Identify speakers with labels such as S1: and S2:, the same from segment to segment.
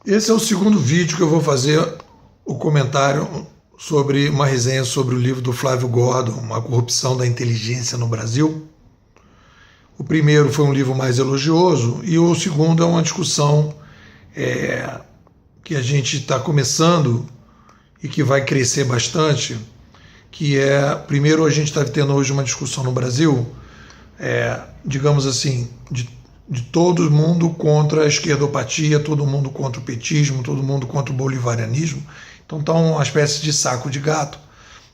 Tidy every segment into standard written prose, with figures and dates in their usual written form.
S1: Esse é o segundo vídeo que eu vou fazer o comentário sobre uma resenha sobre o livro do Flávio Gordon, A Corrupção da Inteligência no Brasil. O primeiro foi um livro mais elogioso e o segundo é uma discussão que a gente está começando e que vai crescer bastante, que primeiro a gente está tendo hoje uma discussão no Brasil, digamos assim, de todo mundo contra a esquerdopatia, todo mundo contra o petismo, todo mundo contra o bolivarianismo. Então está uma espécie de saco de gato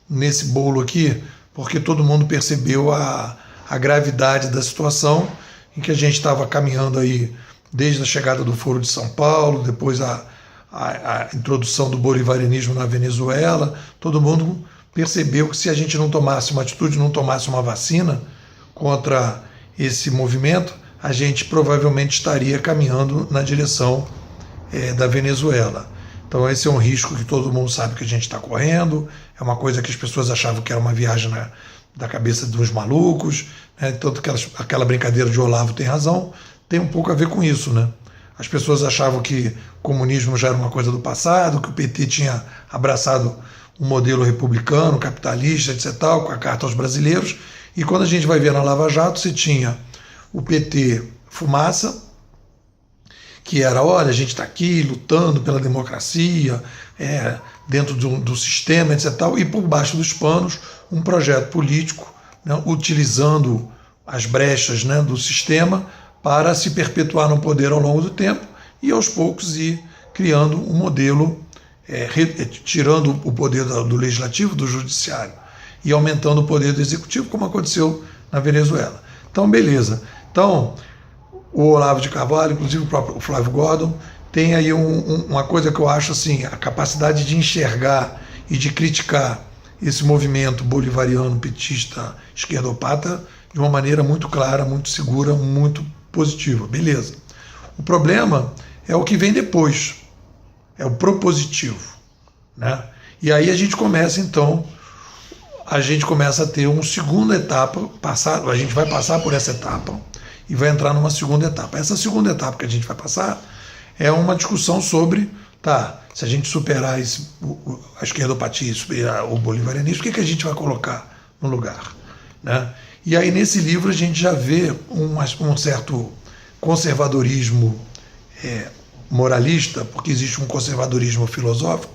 S1: nesse bolo aqui, porque todo mundo percebeu a gravidade da situação em que a gente estava caminhando aí desde a chegada do Foro de São Paulo, depois a introdução do bolivarianismo na Venezuela. Todo mundo percebeu que se a gente não tomasse uma atitude, não tomasse uma vacina contra esse movimento, a gente provavelmente estaria caminhando na direção da Venezuela. Então esse é um risco que todo mundo sabe que a gente está correndo, é uma coisa que as pessoas achavam que era uma viagem da cabeça dos malucos, né? Tanto que aquela brincadeira de Olavo tem razão, tem um pouco a ver com isso, né? As pessoas achavam que o comunismo já era uma coisa do passado, que o PT tinha abraçado um modelo republicano, capitalista, etc., tal, com a carta aos brasileiros, e quando a gente vai ver na Lava Jato, você tinha o PT fumaça, que era, olha, a gente está aqui lutando pela democracia, dentro do sistema, etc., tal, e por baixo dos panos um projeto político, né, utilizando as brechas, né, do sistema para se perpetuar no poder ao longo do tempo e aos poucos ir criando um modelo, tirando o poder do legislativo, do judiciário, e aumentando o poder do executivo, como aconteceu na Venezuela. Então, beleza. Então, o Olavo de Carvalho, inclusive o próprio Flávio Gordon, tem aí uma coisa que eu acho assim, a capacidade de enxergar e de criticar esse movimento bolivariano, petista, esquerdopata, de uma maneira muito clara, muito segura, muito positiva. Beleza. O problema é o que vem depois, é o propositivo, né? E aí a gente começa, então, a ter uma segunda etapa, a gente vai passar por essa etapa e vai entrar numa segunda etapa. Essa segunda etapa que a gente vai passar é uma discussão sobre, se a gente superar a esquerdopatia e superar o bolivarianismo, o que a gente vai colocar no lugar, né? E aí nesse livro a gente já vê um certo conservadorismo moralista, porque existe um conservadorismo filosófico,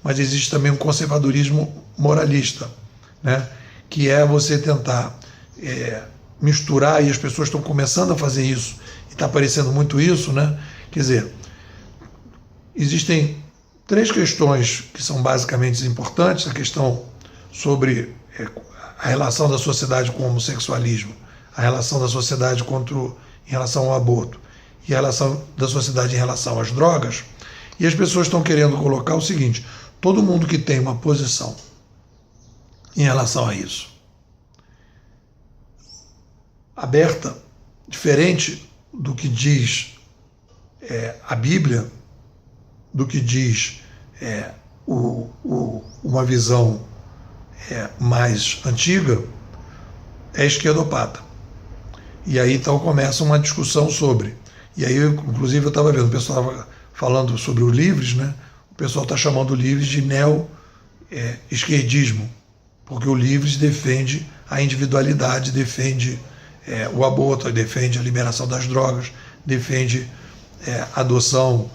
S1: mas existe também um conservadorismo moralista, né? Que é você tentar misturar, e as pessoas estão começando a fazer isso, e está aparecendo muito isso, né? Quer dizer, existem três questões que são basicamente importantes: a questão sobre a relação da sociedade com o homossexualismo, a relação da sociedade em relação ao aborto e a relação da sociedade em relação às drogas. E as pessoas estão querendo colocar o seguinte: todo mundo que tem uma posição em relação a isso aberta, diferente do que diz a Bíblia, do que diz uma visão mais antiga, é esquerdopata. E aí então começa uma discussão sobre. E aí, inclusive, eu estava vendo, o pessoal estava falando sobre o Livres, né? O pessoal está chamando o Livres de neo-esquerdismo, porque o Livres defende a individualidade, defende o aborto, defende a liberação das drogas, defende a adoção,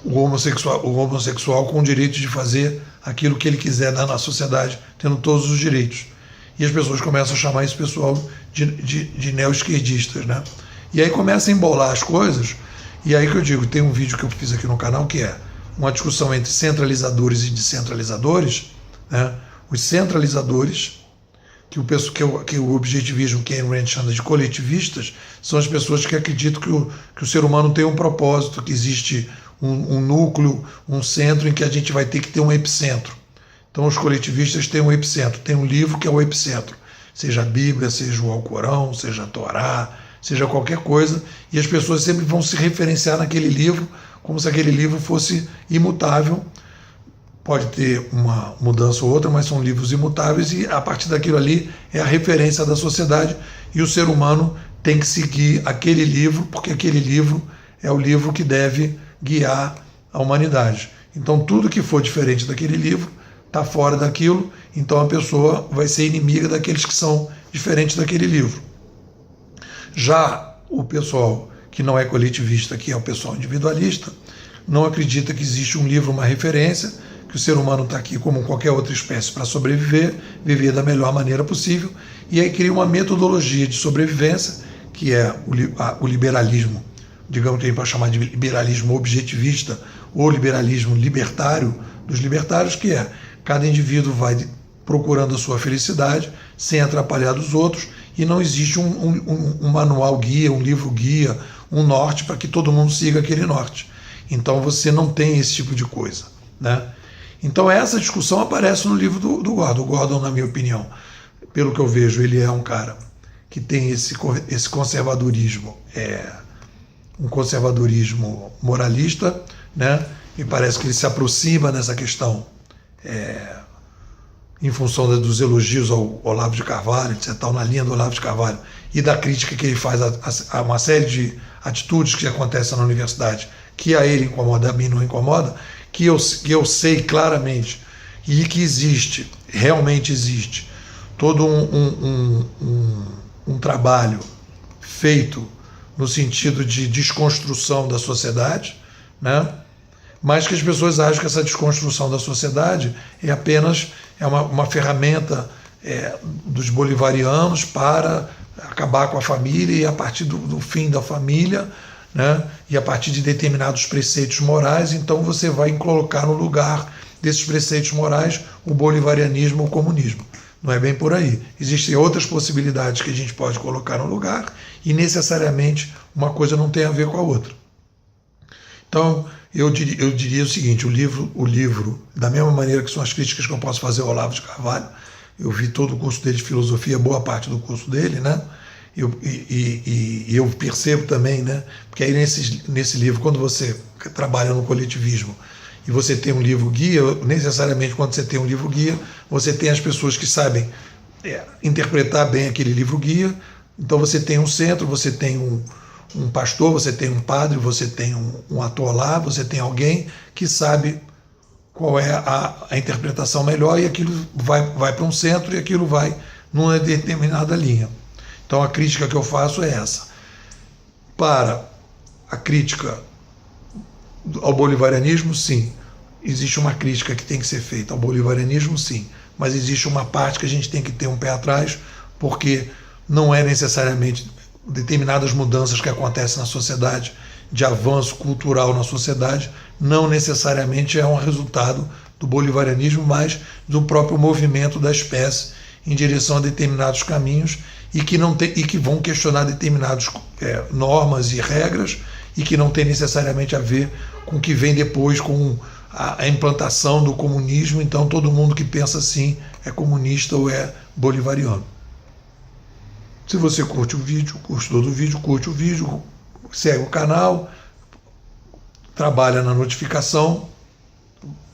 S1: o homossexual com o direito de fazer aquilo que ele quiser na sociedade, tendo todos os direitos. E as pessoas começam a chamar esse pessoal de neo-esquerdistas, né? E aí começa a embolar as coisas, e aí que eu digo, tem um vídeo que eu fiz aqui no canal que é uma discussão entre centralizadores e descentralizadores, né? Os centralizadores, que o objetivismo, que Ayn Rand chama de coletivistas, são as pessoas que acreditam que o ser humano tem um propósito, que existe um núcleo, um centro em que a gente vai ter que ter um epicentro. Então os coletivistas têm um epicentro, tem um livro que é o epicentro, seja a Bíblia, seja o Alcorão, seja a Torá, seja qualquer coisa, e as pessoas sempre vão se referenciar naquele livro como se aquele livro fosse imutável. Pode ter uma mudança ou outra, mas são livros imutáveis, e a partir daquilo ali é a referência da sociedade, e o ser humano tem que seguir aquele livro, porque aquele livro é o livro que deve guiar a humanidade. Então, tudo que for diferente daquele livro está fora daquilo, então a pessoa vai ser inimiga daqueles que são diferentes daquele livro. Já o pessoal que não é coletivista, que é o pessoal individualista, não acredita que existe um livro, uma referência, que o ser humano está aqui como qualquer outra espécie para sobreviver, viver da melhor maneira possível, e aí cria uma metodologia de sobrevivência, que é o liberalismo, digamos que a gente pode chamar de liberalismo objetivista, ou liberalismo libertário dos libertários, que é cada indivíduo vai procurando a sua felicidade sem atrapalhar dos outros, e não existe um manual guia, um livro guia, um norte para que todo mundo siga aquele norte. Então você não tem esse tipo de coisa, né? Então essa discussão aparece no livro do Gordon. O Gordon, na minha opinião, pelo que eu vejo, ele é um cara que tem esse conservadorismo, um conservadorismo moralista, né? E parece que ele se aproxima nessa questão em função dos elogios ao Olavo de Carvalho, etc., na linha do Olavo de Carvalho, e da crítica que ele faz a uma série de atitudes que acontecem na universidade, que a ele incomoda, a mim não incomoda, que eu sei claramente, e que existe, realmente existe, todo um trabalho feito no sentido de desconstrução da sociedade, né? Mas que as pessoas acham que essa desconstrução da sociedade é apenas uma ferramenta dos bolivarianos para acabar com a família, e a partir do fim da família, né, e a partir de determinados preceitos morais, então você vai colocar no lugar desses preceitos morais o bolivarianismo ou o comunismo. Não é bem por aí. Existem outras possibilidades que a gente pode colocar no lugar, e necessariamente uma coisa não tem a ver com a outra. Então, eu diria o seguinte: o livro, da mesma maneira que são as críticas que eu posso fazer ao Olavo de Carvalho, eu vi todo o curso dele de filosofia, boa parte do curso dele, né? Eu percebo também, né? Porque aí nesse livro, quando você trabalha no coletivismo e você tem um livro guia, necessariamente quando você tem um livro guia, você tem as pessoas que sabem interpretar bem aquele livro guia. Então você tem um centro, você tem um pastor, você tem um padre, você tem um ator lá, você tem alguém que sabe qual é a interpretação melhor, e aquilo vai para um centro, e aquilo vai numa determinada linha. Então a crítica que eu faço é essa. Para a crítica ao bolivarianismo, sim. Existe uma crítica que tem que ser feita ao bolivarianismo, sim. Mas existe uma parte que a gente tem que ter um pé atrás, porque não é necessariamente determinadas mudanças que acontecem na sociedade, de avanço cultural na sociedade, não necessariamente é um resultado do bolivarianismo, mas do próprio movimento da espécie em direção a determinados caminhos, e que vão questionar determinadas normas e regras, e que não tem necessariamente a ver com o que vem depois, com a implantação do comunismo. Então todo mundo que pensa assim é comunista ou é bolivariano. Se você curte o vídeo, curte o vídeo, segue o canal, trabalha na notificação,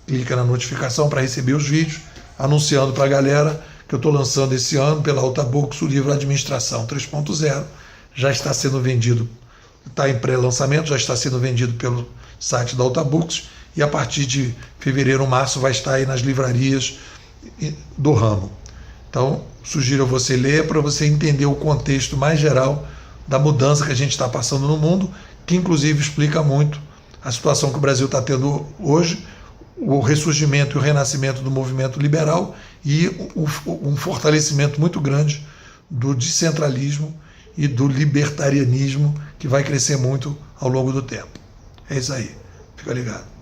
S1: clica na notificação para receber os vídeos, anunciando para a galera que eu estou lançando esse ano pela Altabooks o livro Administração 3.0. Já está sendo vendido, está em pré-lançamento, já está sendo vendido pelo site da Altabooks, e a partir de fevereiro, março vai estar aí nas livrarias do ramo. Então, sugiro a você ler para você entender o contexto mais geral da mudança que a gente está passando no mundo, que inclusive explica muito a situação que o Brasil está tendo hoje, o ressurgimento e o renascimento do movimento liberal, e um fortalecimento muito grande do descentralismo e do libertarianismo, que vai crescer muito ao longo do tempo. É isso aí. Fica ligado.